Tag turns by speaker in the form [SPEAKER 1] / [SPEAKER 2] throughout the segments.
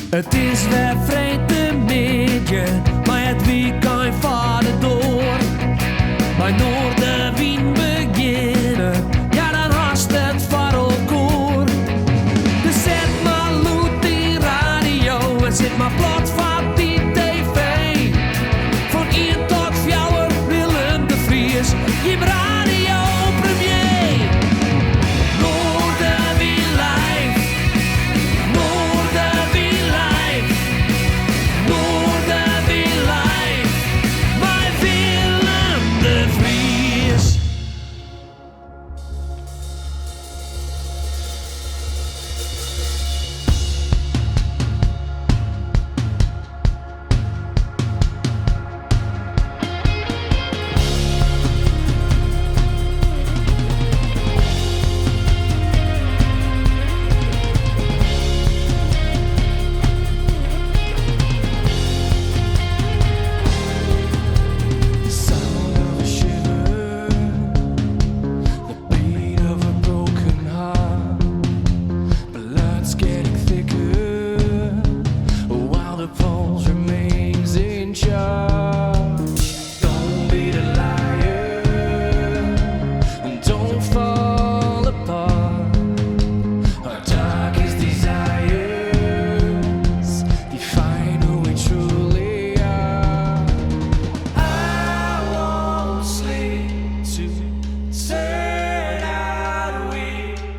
[SPEAKER 1] Het is weer vrede midden, maar het weekend vader door. Bij Noorderwien beginnen, ja dan haast het voor elkaar. Dus zet maar loet die radio en zet maar plat van die tv. Van 1 tot 4 Willem de Vries, je radio premier. Noorderwien live, Noorderwien live, Noorderwien live, bij Willem de Vries.
[SPEAKER 2] Sound of a shiver, the beat of a broken heart. Blood's getting thicker, while the pulse remains in charge. Don't be the liar, and don't fall apart. Our darkest desires define who we truly are. I won't sleep to turn out we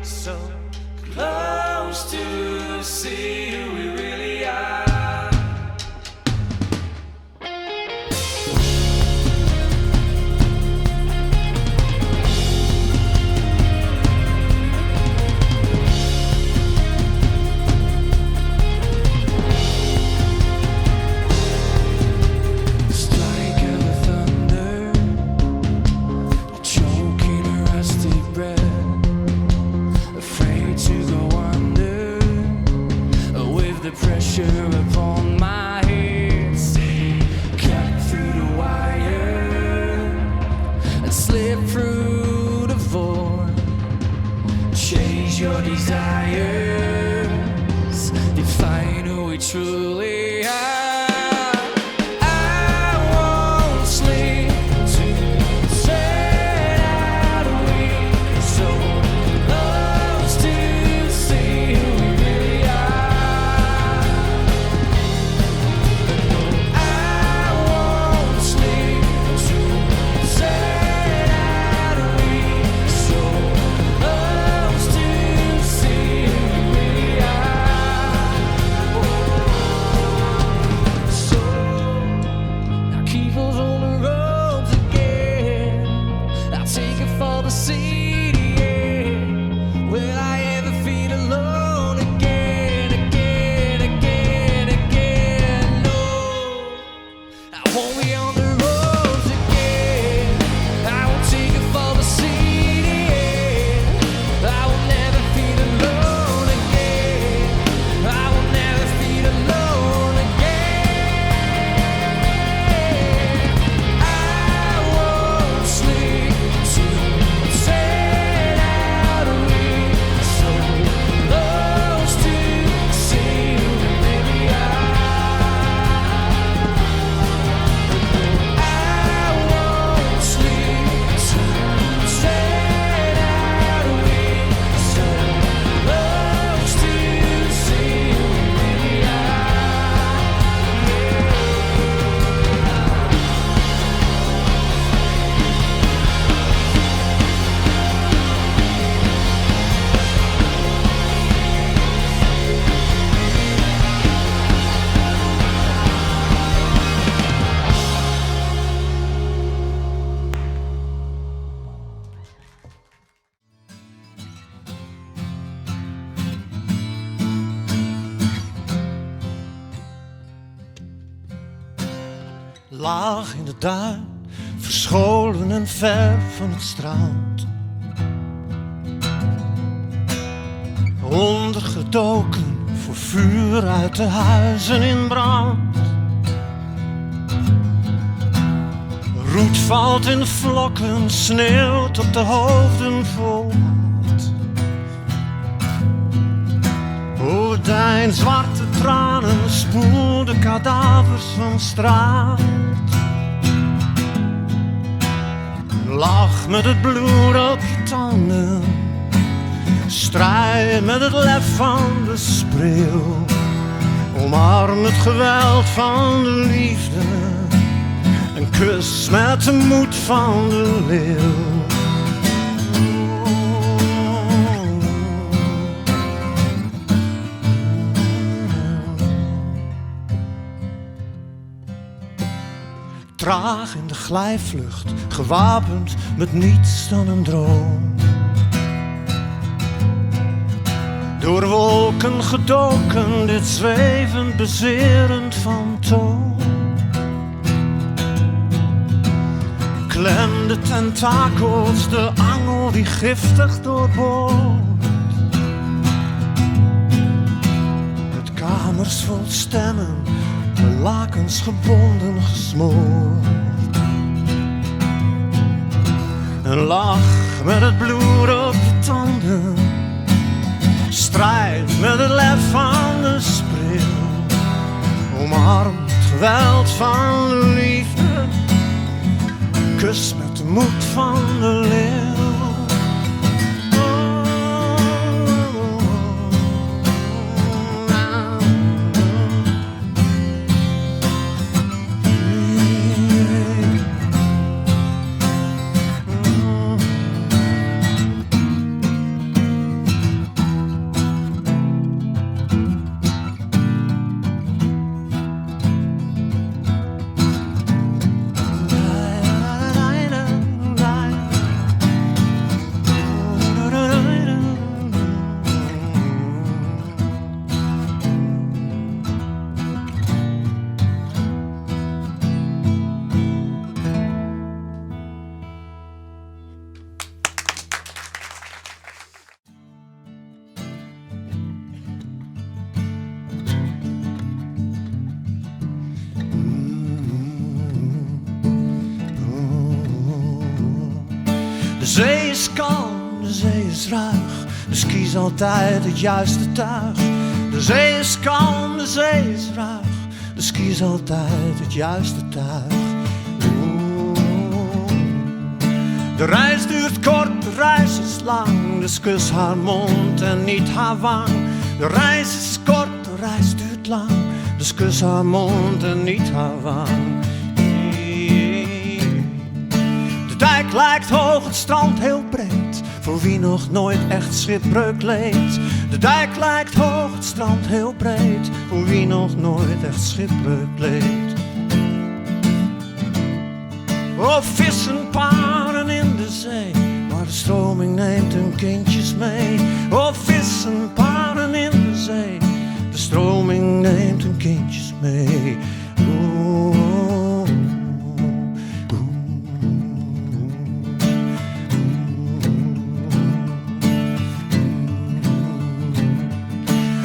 [SPEAKER 2] so close to see who we really are. Strike of the thunder, choking a rusty breath, afraid to go under with the pressure upon my head. Cut through the wire and slip through the void. Change your desires, define who we truly are. I won't sleep to turn out we so close to see who we really are. I won't sleep to turn out we so close to see who we really are. So now keep us on the roads again. I'll take it for the city. Yeah. Will I ever feel alone again, again, again, again? No, I won't be on the roads again. I will take it for the city. Yeah. I will never feel alone again. I will never feel alone again. I won't sleep to turn out we so close to see who we really are. I won't sleep to turn out we so close to see who we really
[SPEAKER 3] Laag in de duin, verscholen en ver van het strand. Ondergedoken voor vuur uit de huizen in brand. Roet valt in vlokken, sneeuwt op de hoofden vol haat. Gordijn, zwarte tranen spoel de kadavers van straat. Lach met het bloed op je tanden. Strijd met het lef van de spreeuw. Omarm het geweld van de liefde. En kus met de moed van de leeuw. Traag in de glijvlucht, gewapend met niets dan een droom. Door wolken gedoken, dit zwevend, bezerend fantoom. Klem de tentakels, de angel die giftig doorboort. Het kamers vol stemmen, de lakens gebonden gesmoord. Een lach met het bloed op je tanden. Strijd met het lef van de spreeuw. Omarm het geweld van de liefde. Kus met de moed van de leeuw. De zee is kalm, de zee is ruig, dus kies altijd het juiste tuig. De zee is kalm, de zee is ruig, dus kies altijd het juiste tuig. De reis duurt kort, de reis is lang, dus kus haar mond en niet haar wang. De reis is kort, de reis duurt lang, dus kus haar mond en niet haar wang. De dijk lijkt hoog, het strand heel breed, voor wie nog nooit echt schipbreuk leed. De dijk lijkt hoog, het strand heel breed, voor wie nog nooit echt schipbreuk leed. Of vissen paren in de zee, maar de stroming neemt hun kindjes mee. Of vissen paren in de zee, de stroming neemt hun kindjes mee.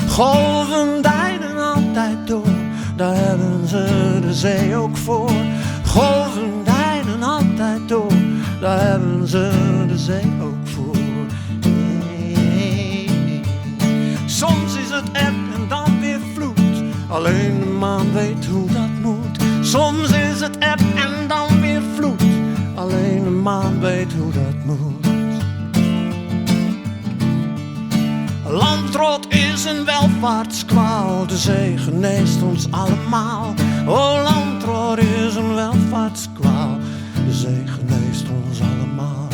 [SPEAKER 3] Golven deinen altijd door, daar hebben ze de zee ook voor. Golven deinen altijd door, daar hebben ze de zee ook voor. Soms is het eb en dan weer vloed, alleen de maan weet hoe dat moet. Soms is het eb en dan weer vloed, alleen de maan weet hoe dat moet. Landrot is een welvaartskwaal, de zee geneest ons allemaal. Oh, landrot is een welvaartskwaal, de zee geneest ons allemaal.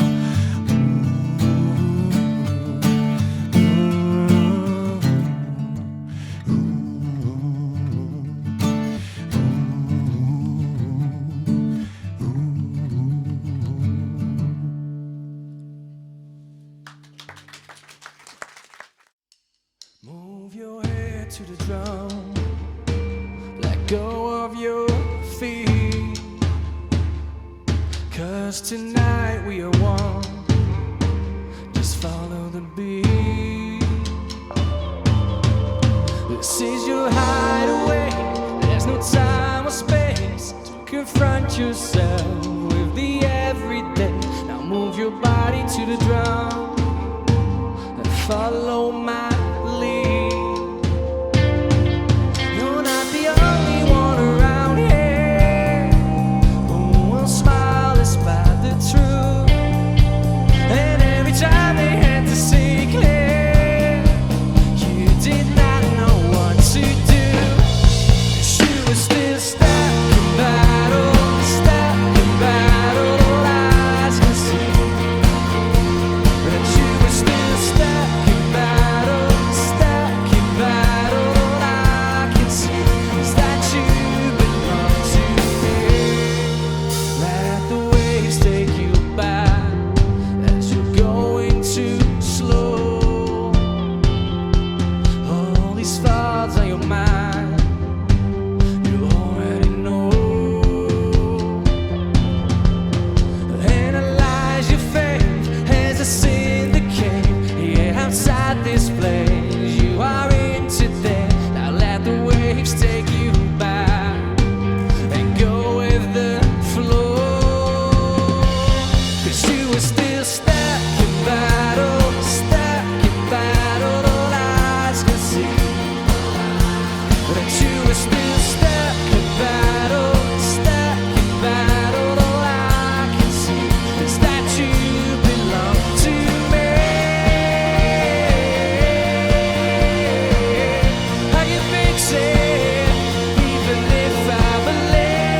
[SPEAKER 2] Move your head to the drum, let go of your feet, 'cause tonight we are one, just follow the beat. This is your hideaway, there's no time or space to confront yourself with the everyday. Now move your body to the drum and follow my lead. You're not the waves take you back and go with the flow. 'Cause you were still stuck in battle, all eyes could see. That you were still stuck in battle, all I can see is that you belong to me. I can fix it, even if I'm late.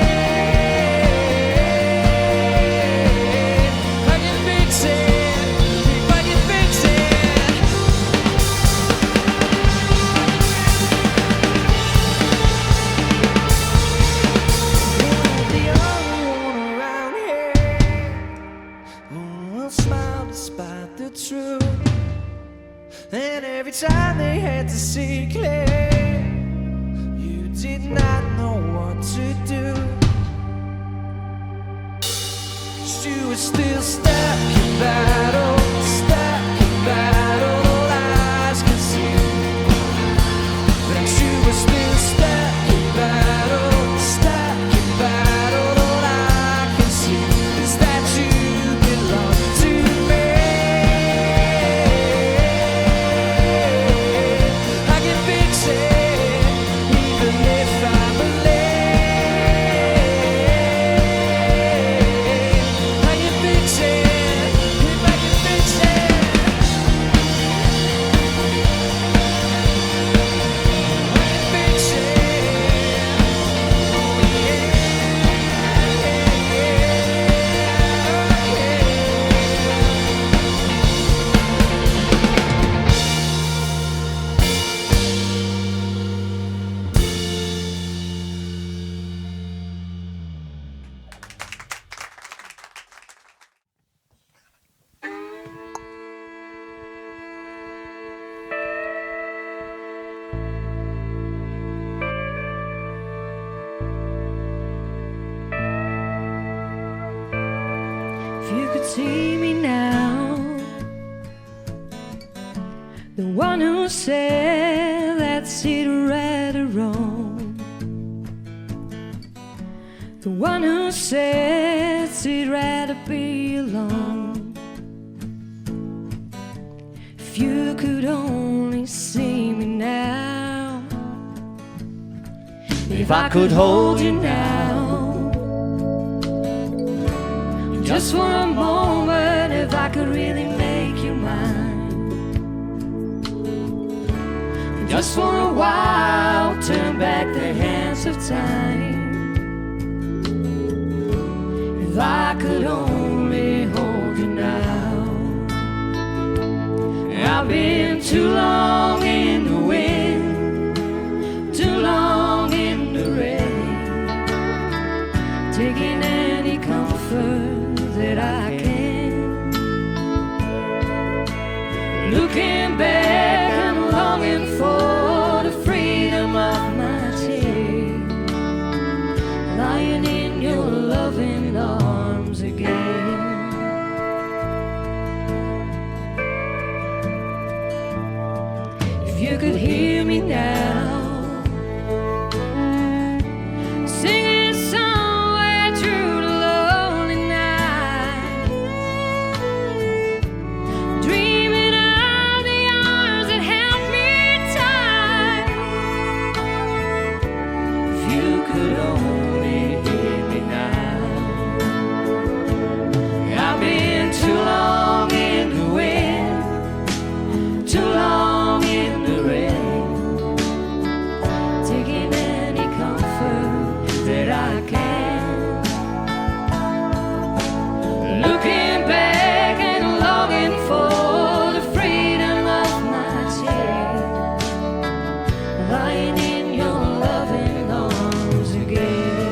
[SPEAKER 2] I can fix it, I can fix it. The only one around here who will smile despite the truth. And every time they had to see clear, you did not know what to do. You were still stuck in battle, all eyes could see. That you were still stuck in battle, all I can see is that you belong to me. I can fix it, even if I'm late. I can fix it, if I can fix it. I can fix it. Oh yeah.
[SPEAKER 4] If you could see me now, the one who said that's it right or wrong, the one who said it's right to be alone. If you could only see me now, if I could hold you now, just for a moment, if I could really make you mine, just for a while, turn back the hands of time. If I could only hold you now. I've been too long in the wind, too long in the rain, taking any comfort that I can. Looking back and longing for the freedom of my tears, lying in your loving arms again. If you could hear me now, singing somewhere through the lonely night, dreaming of the arms that held me tight. If you could only hear me now. I've been too long in the wind, too long in the rain, taking any comfort that I can. Looking back and longing for the freedom of my tears, lying in your loving arms again.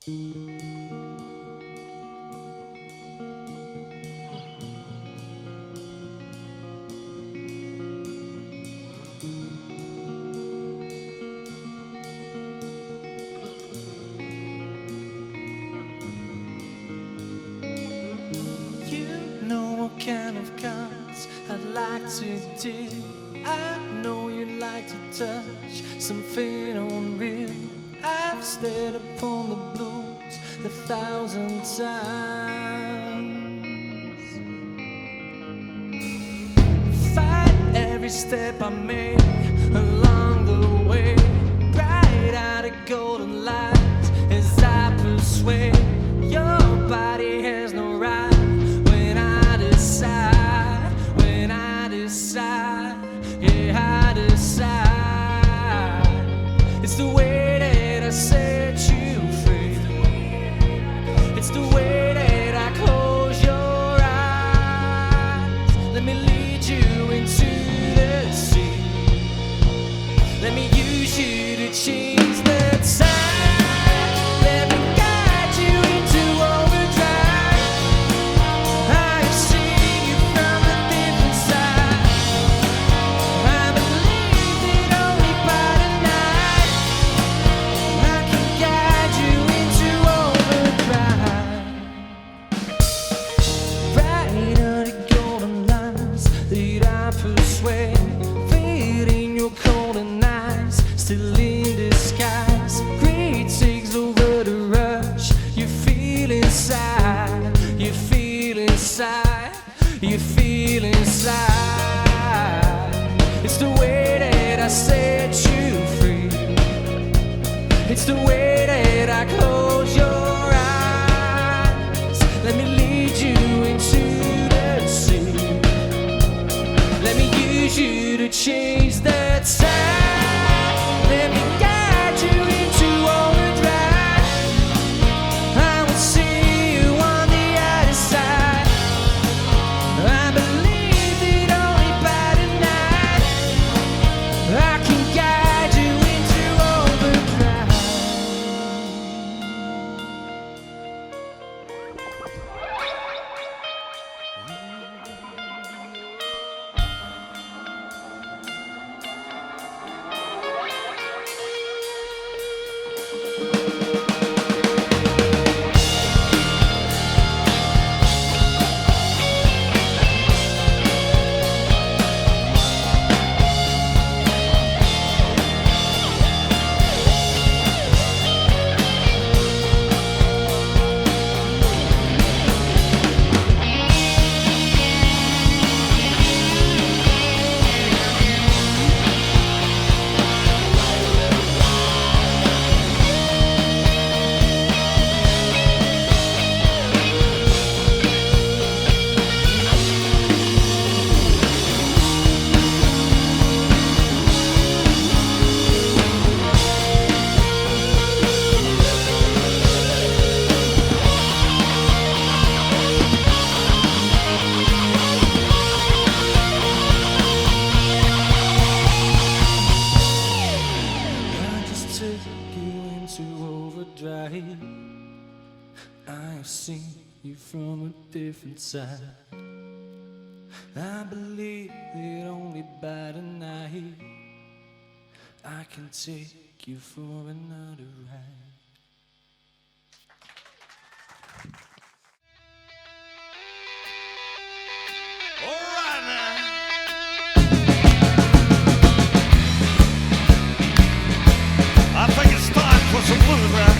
[SPEAKER 2] You know what kind of cards I'd like to do. I know you'd like to touch something unreal. I've stared upon the blues 1,000 times. Fight every step I make along the way. Bright out of golden light as I persuade. Your body has no right when I decide. When I decide, yeah, I decide. It's the way that I set you free. It's the way that I close your eyes. Let me lead you into the sea. Let me use you to change the time. Let me guide you into overdrive. I see you from a different side. I believe that only by the night I can guide you into overdrive. Right on the golden lines that I persuade, fading your golden eyes, still in disguise. Greed takes over the rush. You feel inside. You feel inside. You feel inside. It's the way that I set you free. It's the way that I close your eyes. Let me lead you into the sea. Let me use you to change the time. Let me guide you into overdrive. I will see you on the other side. I believe that only by the night I can guide you into overdrive. I've seen you from a different side. I believe that only by the night I can take you for another ride.
[SPEAKER 3] All right now. I think it's time for some blues rap.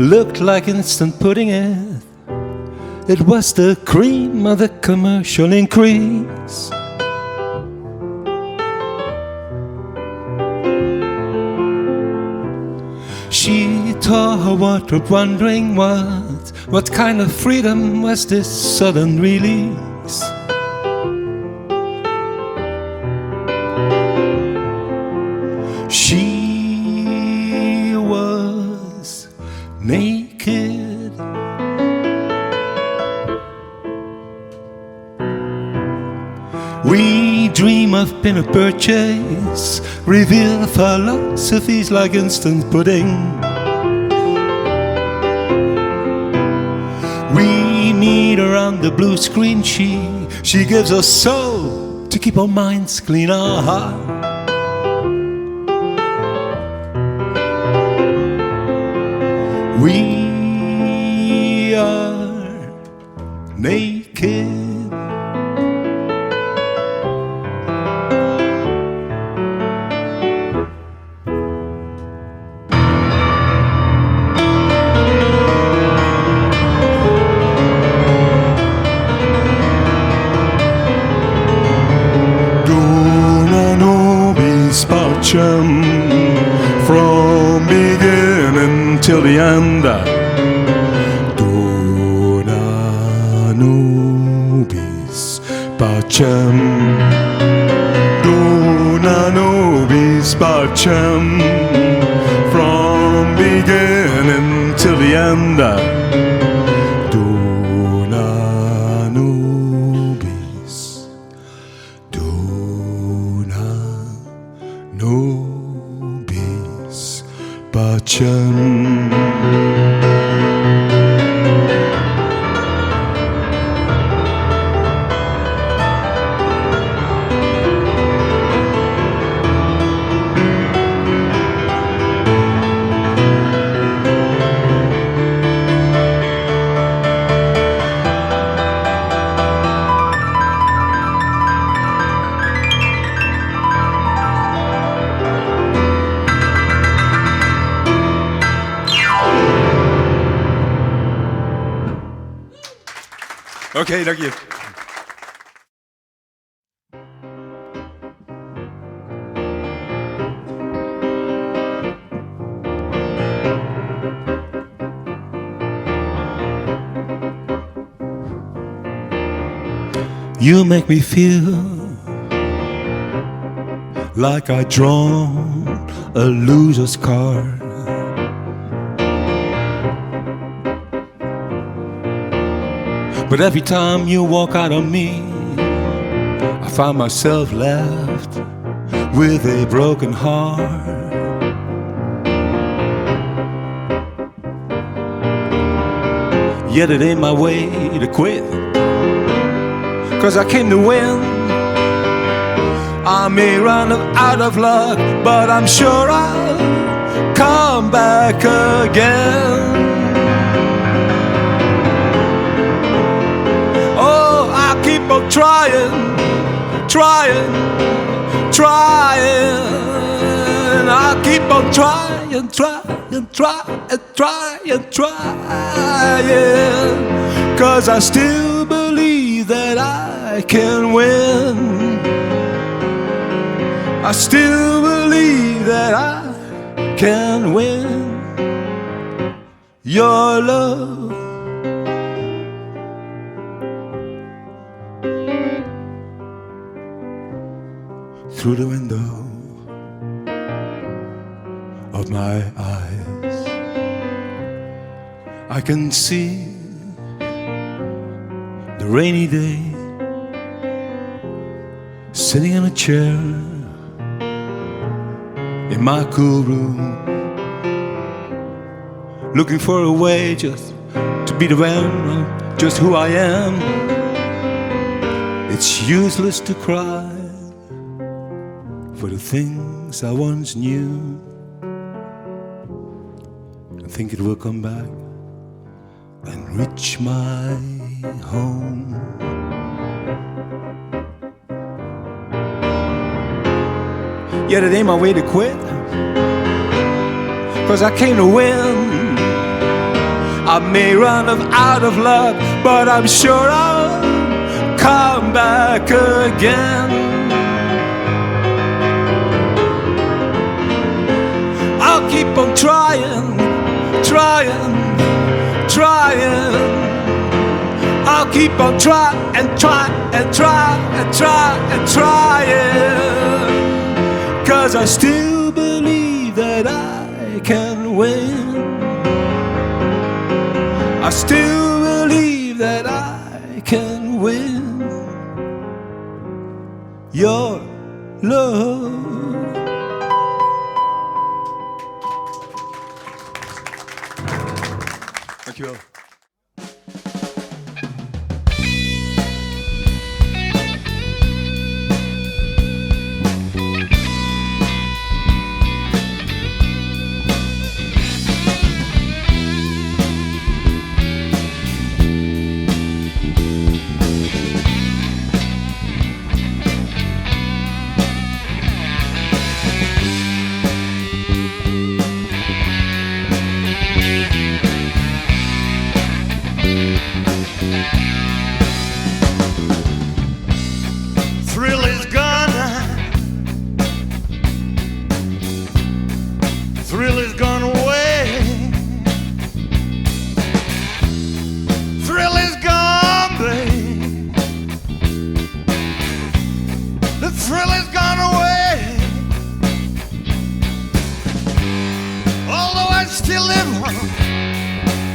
[SPEAKER 5] looked like instant pudding. It was the cream of the commercial increase. She tore her wardrobe wondering what kind of freedom was this sudden release. She was naked. We dream of pinner purchase, reveal philosophies like instant pudding. We meet her on the blue screen. She gives us soul to keep our minds clean. We are naked. From beginning till the end. Dona nobis pacem. Dona nobis pacem. From beginning till the end. Dona nobis. Dona nobis pacem. Oké, dank je. You make me feel like I drawn a loser's card. But every time you walk out on me, I find myself left with a broken heart. Yet it ain't my way to quit, 'cause I came to win. I may run out of luck, but I'm sure I'll come back again. Keep on trying, trying, trying. I keep on trying, trying, trying, trying, trying. 'Cause I still believe that I can win. I still believe that I can win your love. Through the window of my eyes, I can see the rainy day, sitting in a chair in my cool room, looking for a way just to be the man, just who I am. It's useless to cry for the things I once knew. I think it will come back and reach my home. Yet it ain't my way to quit, 'cause I came to win. I may run out of love, but I'm sure I'll come back again. I'll keep on trying, trying, trying. I'll keep on trying and trying and trying and trying and trying. 'Cause I still believe that I can win. I still believe that I can win your love. Dankjewel.
[SPEAKER 3] Thrill is gone. Thrill is gone away. Thrill is gone, babe. The thrill is gone away. Although I still live one,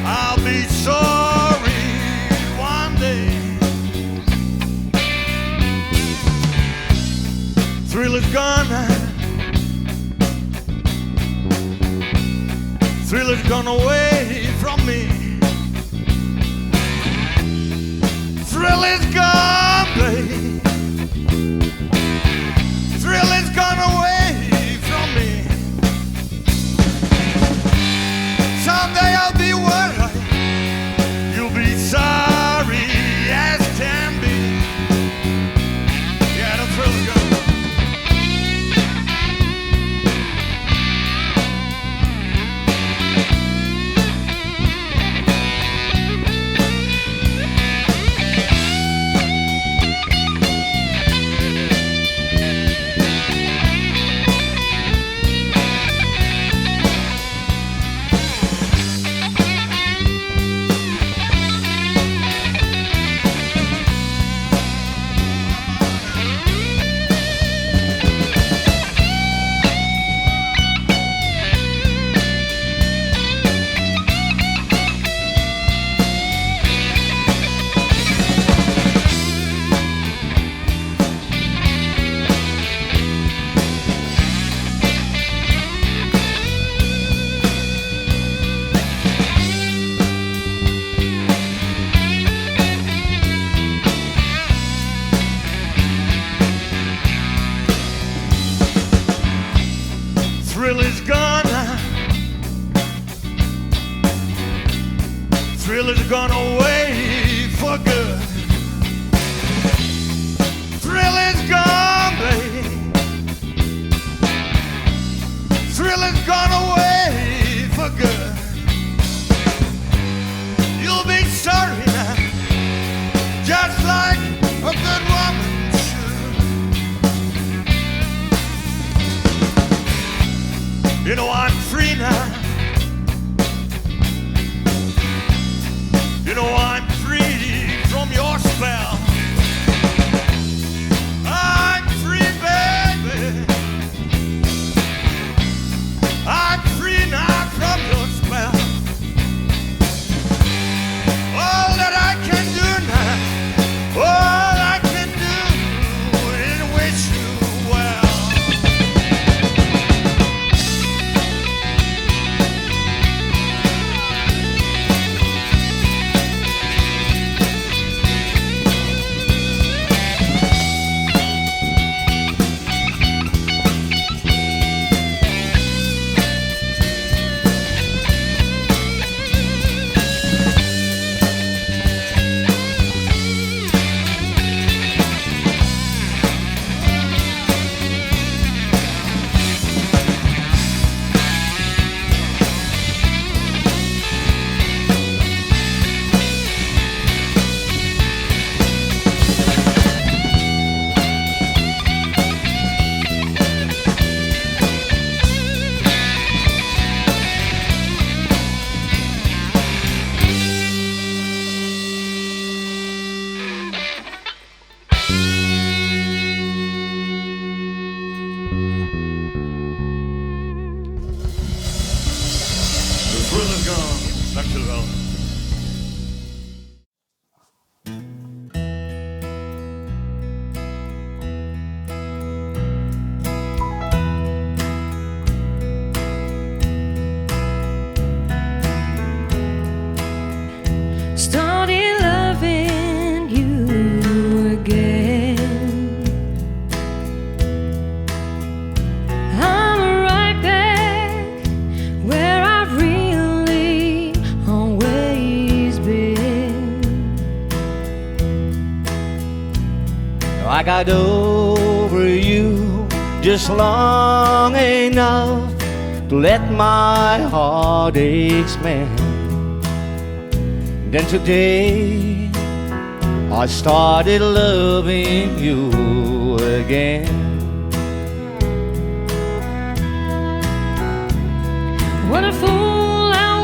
[SPEAKER 3] I'll be sorry one day. Thrill is gone. Thrill is gone away from me. Thrill is gone, babe. Thrill is gone away from me. Someday I'll be worried. You'll be sorry as can be. Yeah, the thrill is gone. Thrill is gone. Thrill is gone away for good. Thrill is gone, babe. Thrill is gone away for good. You'll be sorry now, just like a good woman should. You know I'm free now. You know I'm free from your spell. I'm free, baby. I'm free now from your spell. All that I can do now, all I can do is wish you well. I got over you just long enough to let my heartaches mend. Then today I started loving you again.
[SPEAKER 4] What a fool I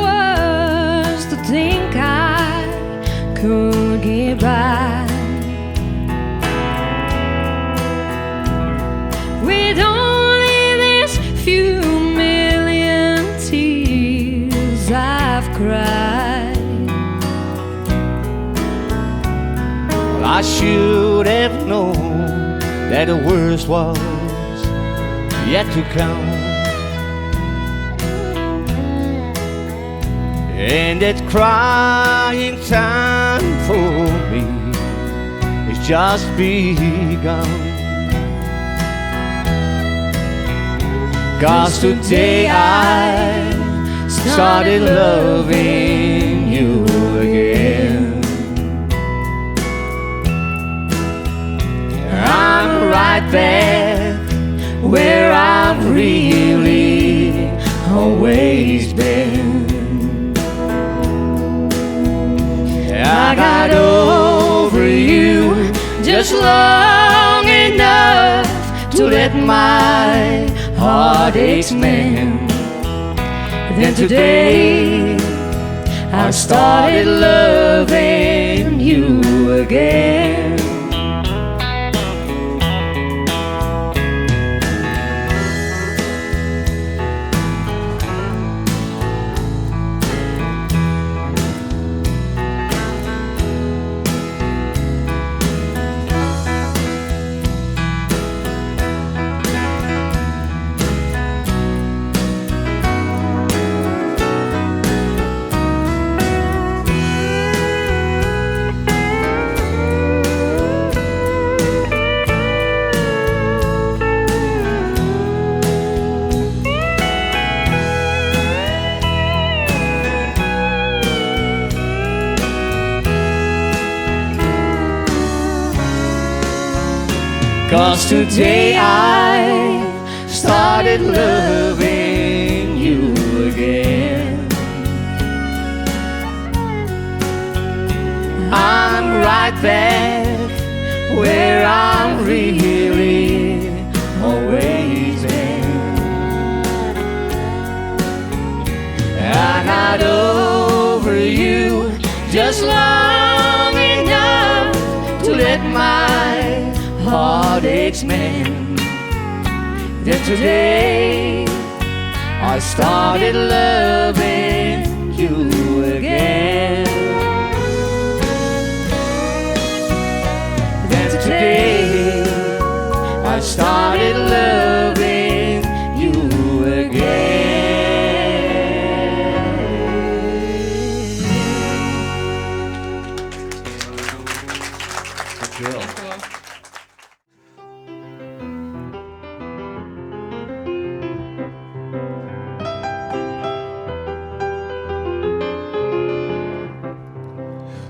[SPEAKER 4] was to think I could get by with only this few million tears I've cried.
[SPEAKER 3] Well, I should have known that the worst was yet to come, and that crying time for me is just begun. 'Cause today I started loving you again. I'm right back where I've really always been. I got over you just long enough to let my heartaches mend. Then today I started loving you again. Cause today I started loving you again. I'm right back where I'm really always been. I got over you just long enough to let my heartaches mend. Then today I started loving you again. Then today I started loving you again.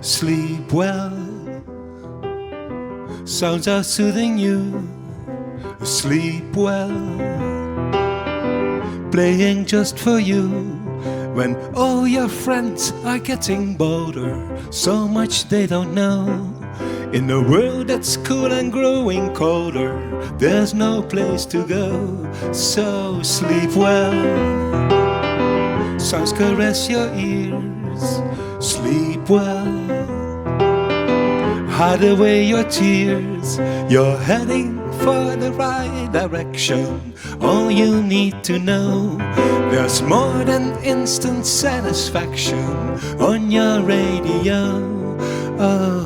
[SPEAKER 5] Sleep well, sounds are soothing you. Sleep well, playing just for you. When all your friends are getting bolder, so much they don't know. In a world that's cool and growing colder, there's no place to go. So sleep well, sounds caress your ears. Sleep well, hide away your tears. You're heading for the right direction. All you need to know, there's more than instant satisfaction on your radio. Oh,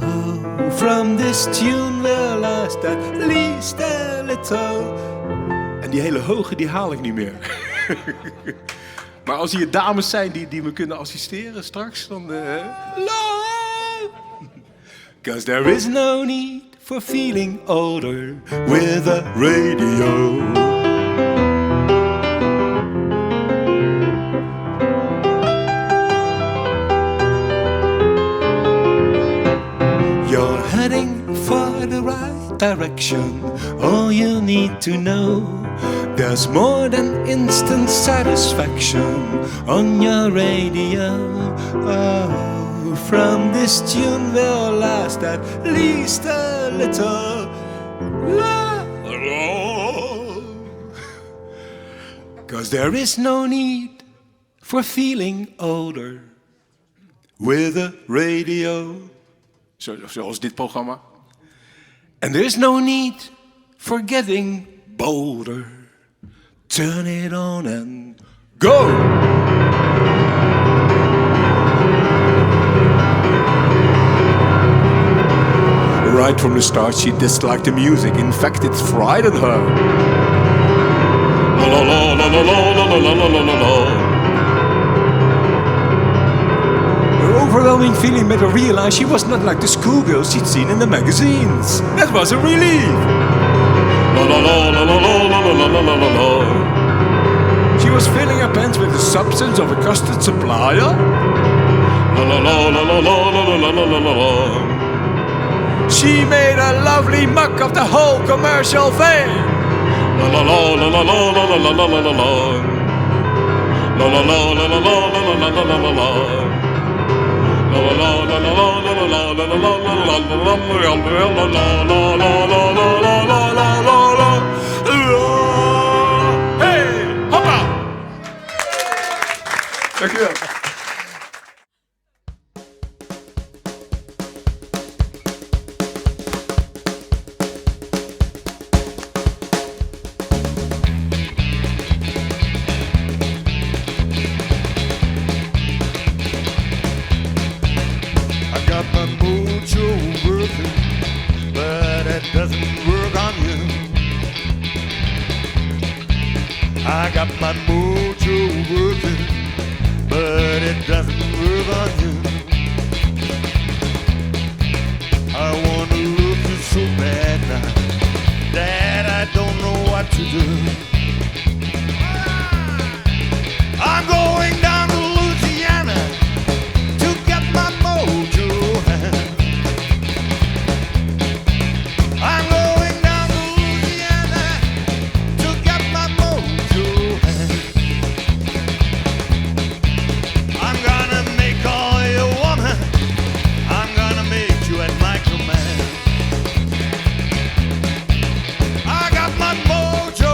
[SPEAKER 5] from this tune will last at least a little. En die hele hoge die haal ik niet meer. Maar als hier dames zijn die me kunnen assisteren straks, dan... Cause there is no need for feeling older with a radio. You're heading for the right direction. All you need to know, there's more than instant satisfaction on your radio. Oh, from this tune will last at least a little while. 'Cause there is no need for feeling older with a radio. Zoals dit programma. And there's no need for getting bolder. Turn it on and go! Right from the start she disliked the music. In fact, it frightened her. La la la la la la la la la la la. Her overwhelming feeling made her realize she was not like the schoolgirls she'd seen in the magazines. That was a relief. La la la la la la la la la la la. She was filling her pants with the substance of a custard supplier. La la la la la la la la la la la. She made a lovely muck of the whole commercial thing. La la la la la la la la la la la la. La la la la la la la la la la la la. La la la la la la la la la la la la la. Hey, hoppa! Dankjewel.
[SPEAKER 6] I got my mojo working, but it doesn't work on you. I wanna look you so bad now that I don't know what to do. I'm going down to Louisiana to get my mojo. I'm going down to Louisiana to get my mojo. I'm gonna make all your woman. I'm gonna make you at my command. I got my mojo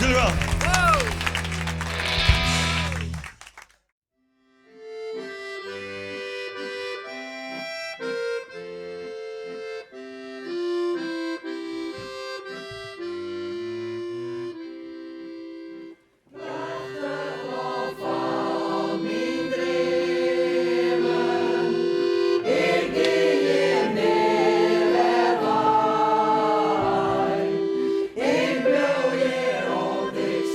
[SPEAKER 6] jullie wel.
[SPEAKER 7] Ik wil je op dit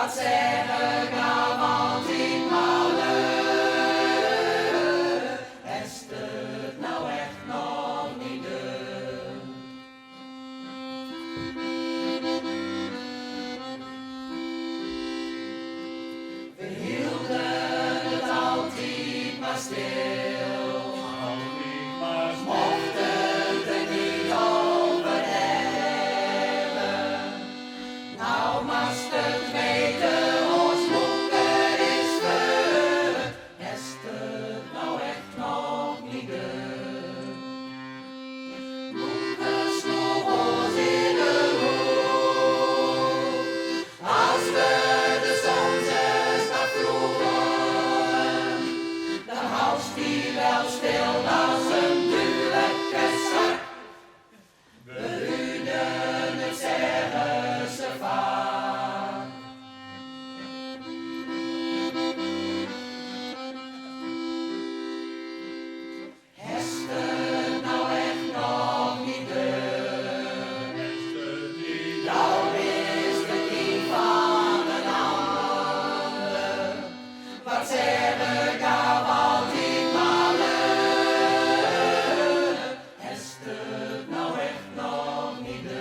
[SPEAKER 4] Wat zeg ik nou, want ik malle? Is het nou echt nog niet deur? We hielden het altijd maar stil. Mochten er niet over hebben. Nou mast het weten, ons moeder is verder. Is het nou echt nog niet deur? Moeder sloeg ons in de hoek. Als we de zonzes naar vroegen, dan houdt die wel stil als een duwelijke zak. We ruden het, zeggen ze vaak. Is het nou echt nog niet deur? Jou wist het niet van een ander. Wat zeg ik nou, want ik malle? Is het nou echt nog niet deur?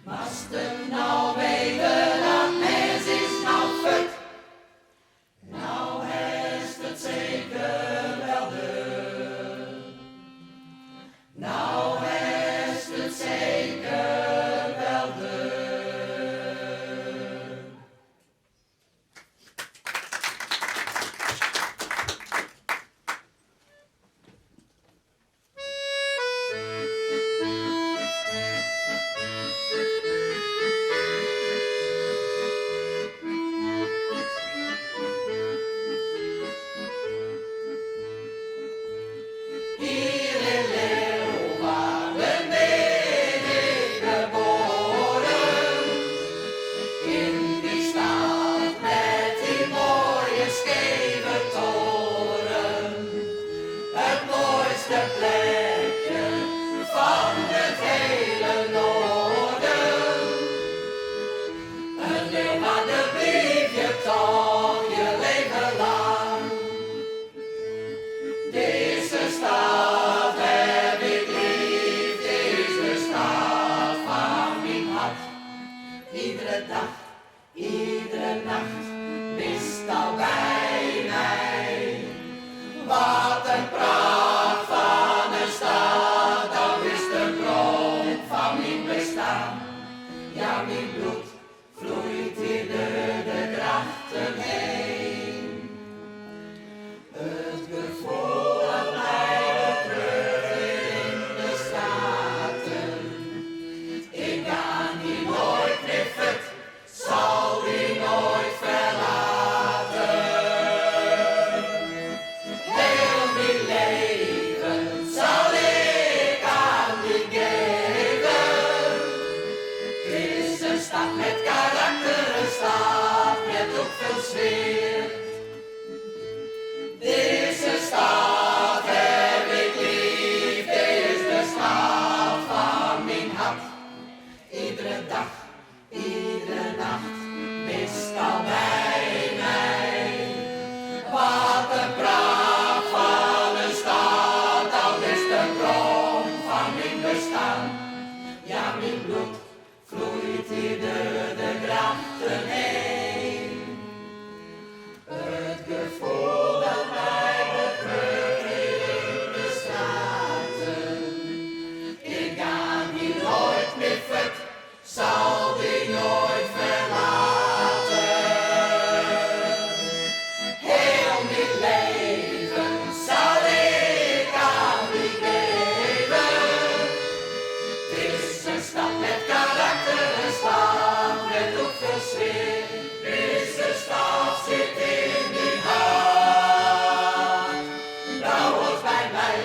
[SPEAKER 4] Mast het nou weten dat mens is nou fut? Nou is het zeker wel deur. Nou is het zeker wel deur. Hier in Leeuwarden ben ik geboren. In die stad met die mooie scheve toren. Het mooiste plekje van het hele noorden. Een Leeuwarden blief je toch je leven lang. Deze stad heb ik lief, dit is de stad van mijn hart. Iedere dag, iedere nacht, mist al bij mij. Wat een pracht van een stad, dat is de bron van mijn bestaan. Ja, mijn bloed vloeit hier door de grachten heen. Het gevoel dat mij terug in de Staten. Ik ga die nooit meer fut, zal die nooit verlaten. Heel mijn leven zal ik aan die geven. Het is een stad met karakter, een stad met ook veel sfeer. Deze stad heb ik lief, dit is de stad van mijn hart. Iedere dag, iedere nacht, mist al bij mij. Wat een pracht van een stad, dat is de bron van mijn bestaan. Ja, mijn bloed vloeit hier door de grachten heen. Het gevoel dat mij bedrukt in de Staten. Ik ga die nooit meer fut, zal die nooit verlaten. Heel mijn leven zal ik aan die geven. Het is een stad met karakter, een stad met ook veel sfeer. Deze stad zit in mijn hart. Nou hoort bij mij,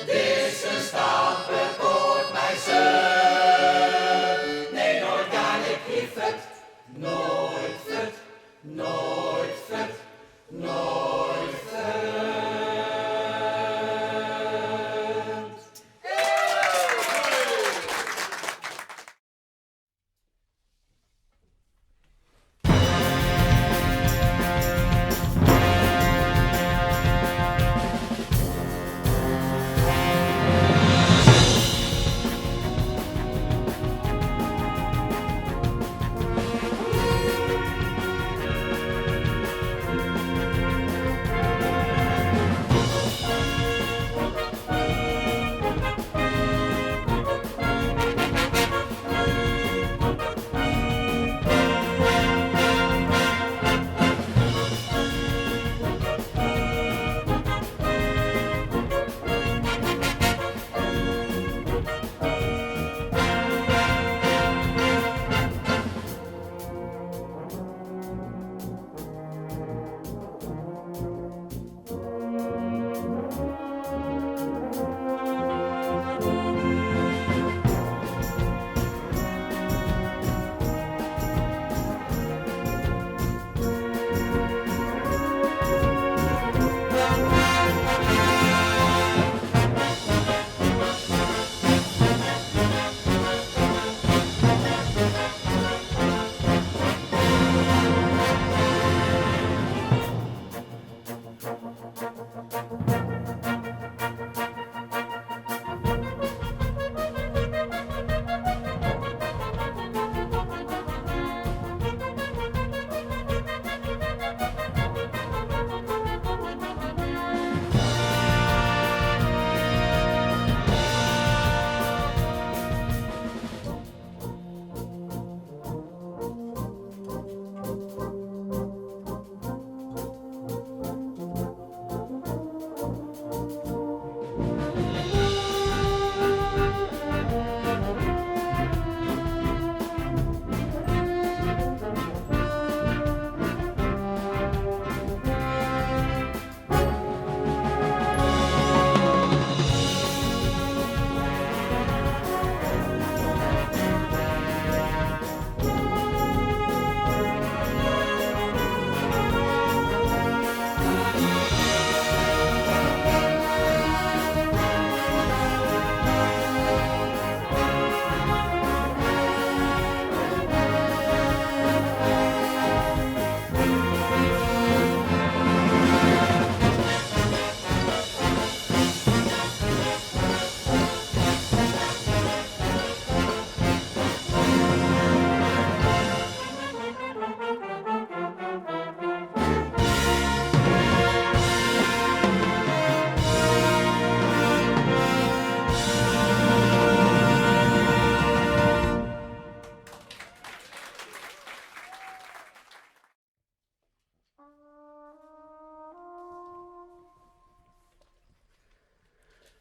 [SPEAKER 4] deze stad bekoort mij zo. Nee, nooit ga ik hier fut, nooit fut, nooit fut, nooit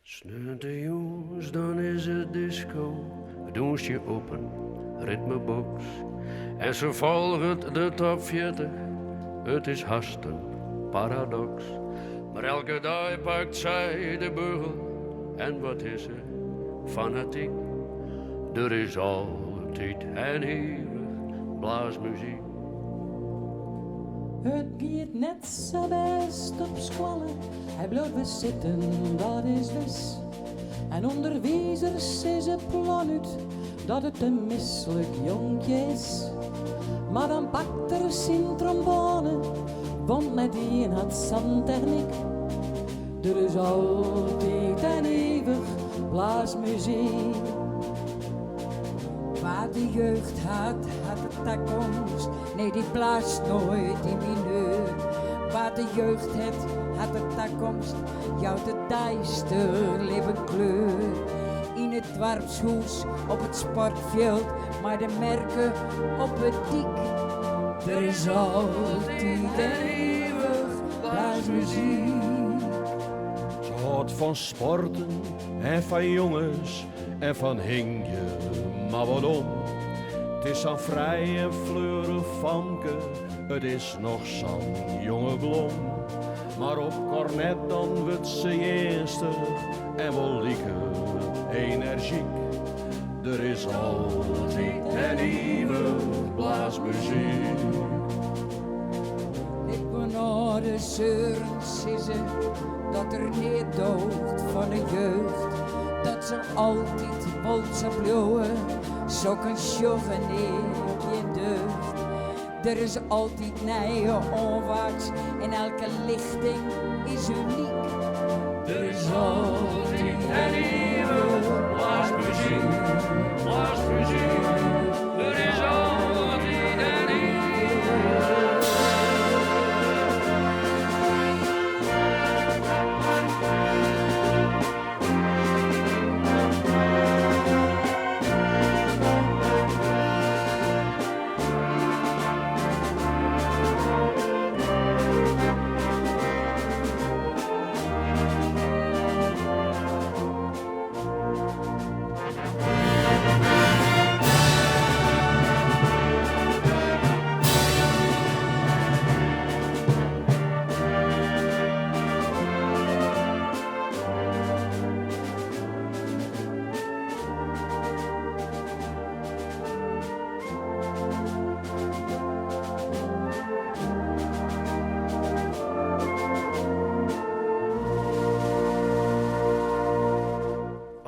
[SPEAKER 7] Sneeuwt de jongens, dan is het disco. Doen je op een ritmebox. En ze volgen de top 40. Het is haast een paradox. Maar elke dag pakt zij de beugel. En wat is er fanatiek? Er is altijd en eeuwig blaasmuziek.
[SPEAKER 8] Het gaat net zo best op scholen. Hij blijft zitten, dat is wis. En onderwijzers is het plan uit dat het een misselijk jonkje is. Maar dan pakt er zijn trombone, want met die had zandtechniek. Er is altijd en eeuwig blaasmuziek. Waar de jeugd had het toekomst. Nee, die blaast nooit in mineur. Waar de jeugd had het toekomst. Jou de duister leven kleur. In het dwarpshoes, op het sportveld. Maar de merken op het dik. Er is altijd en eeuwig blaasmuziek.
[SPEAKER 9] Ze houdt van sporten en van jongens en van hingje, maar wat om. Het is zo'n vrij en fleurig famke, het is nog zo'n jonge blom. Maar op cornet dan wordt ze eerste en wel lieke energiek. Er is altijd en eeuwig blaasmuziek.
[SPEAKER 8] Ik ben naar de zeuren sissen, dat er niet doogt van de jeugd. Dat ze altijd bolzen bloeien, zo'n sjoggen in deugd. Er is altijd nieuwe onwaarts en elke lichting is uniek.
[SPEAKER 7] Er is altijd en eeuwig blaasmuziek, blaasmuziek. Er is altijd en eeuwig.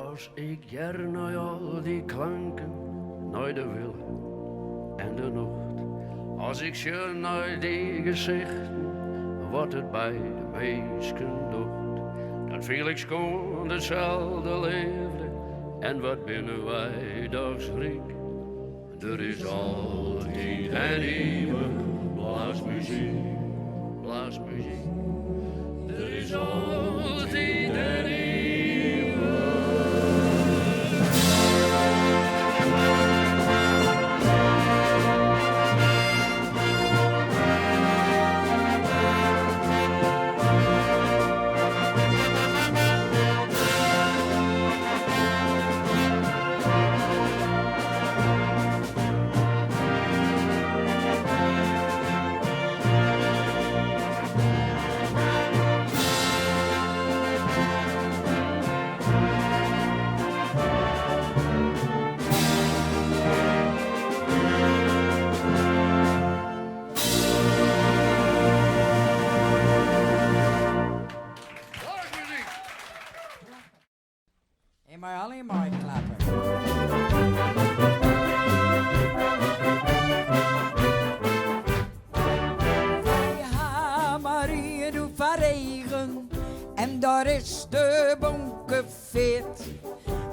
[SPEAKER 7] Als ik jaar naar al die klanken, naar de willen en de nacht. Als ik je naar die gezichten, wat het bij de meisken doet. Dan viel ik schoon dezelfde liefde en wat binnen wij dag schrik. Er is altijd en eeuwig blaasmuziek, blaasmuziek. Er is altijd en eeuwig.
[SPEAKER 8] Maar alleen maar klappen. Wij gaan maar hier doen van regen en daar is de bonke fit.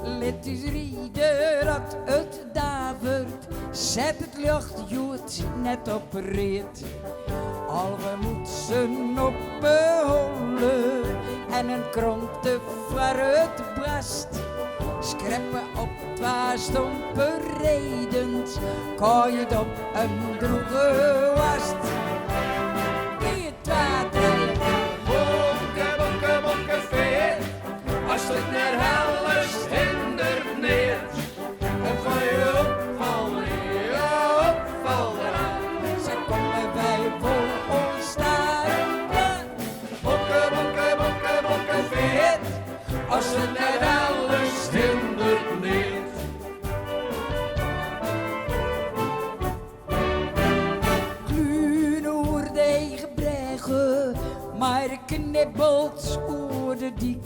[SPEAKER 8] Let eens rieden dat het davert, zet het luchtjoet net op rit. Al we moeten op beholen en een kronte voor het brast. Skreppen op twee stompen redend, kan je het op een droege wast. 1, 2, 3, bonke, bonke, bonke, veer. Als het
[SPEAKER 2] als het net alles hindert niet.
[SPEAKER 8] Kluun oer de eigen bregen, maar knippelt oer de dik.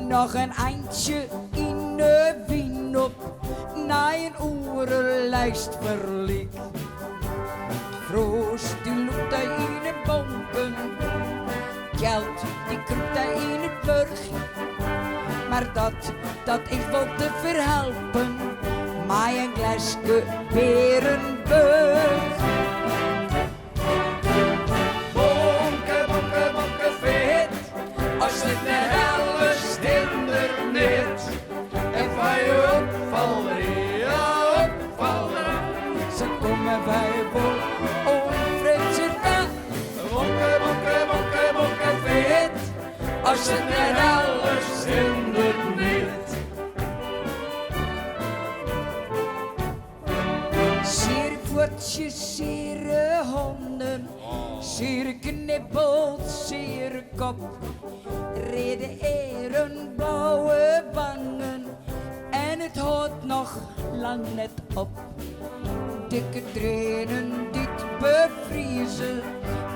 [SPEAKER 8] Nog een eindje in de wien op, na een oerenlijst verliek. Vroos die loopt daar in de bonken, geld die kroept daar in het burg. Maar dat is wel te verhelpen, maar een glasje Berenburg.
[SPEAKER 2] Bonke, bonke, bonke vet, als het net alles hindert niet. En van je opvallen, ja opvallen.
[SPEAKER 8] Ze komen wij vol onvrede na.
[SPEAKER 2] Bonke, bonke, bonke, bonke vet, als het net alles hindert niet.
[SPEAKER 8] Zeer voetjes, zeer honden, zeer knippelt, zeer kop. Reden eren, blauwe wangen en het houdt nog lang net op. Dikke trainen dit bevriezen,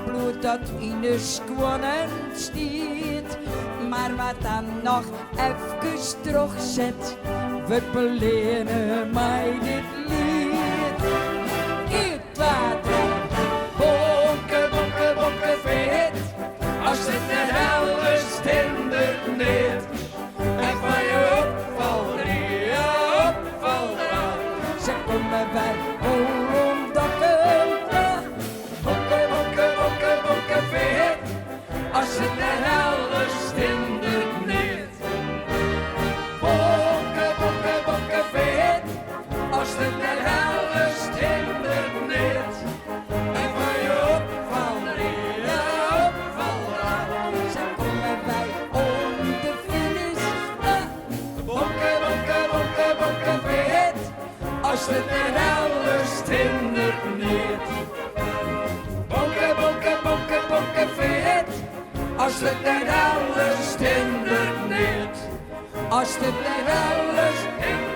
[SPEAKER 8] bloed dat in de skwonnen stiert. Maar wat dan nog even terugzet, we belenen mij dit lied. Het water,
[SPEAKER 2] Bonke, bonke, bonke vet, als het net alles hindert niet. En van je opvallen, ja opvallen.
[SPEAKER 8] ze komen bij Hollandakken.
[SPEAKER 2] Bonke, bonke, bonke, bonke vet, als het net alles hindert niet. Bonke, bonke, bonke vet, als het net alles hindert niet. En van je opvallen, ja opvallen.
[SPEAKER 8] Ze komen bij om de finish.
[SPEAKER 2] Bonke, bonke, bonke, bonke vet, als het net alles hindert niet. Bonke, bonke, bonke, bonke vet, als het net alles hindert niet.
[SPEAKER 8] Als het net alles
[SPEAKER 2] Hindert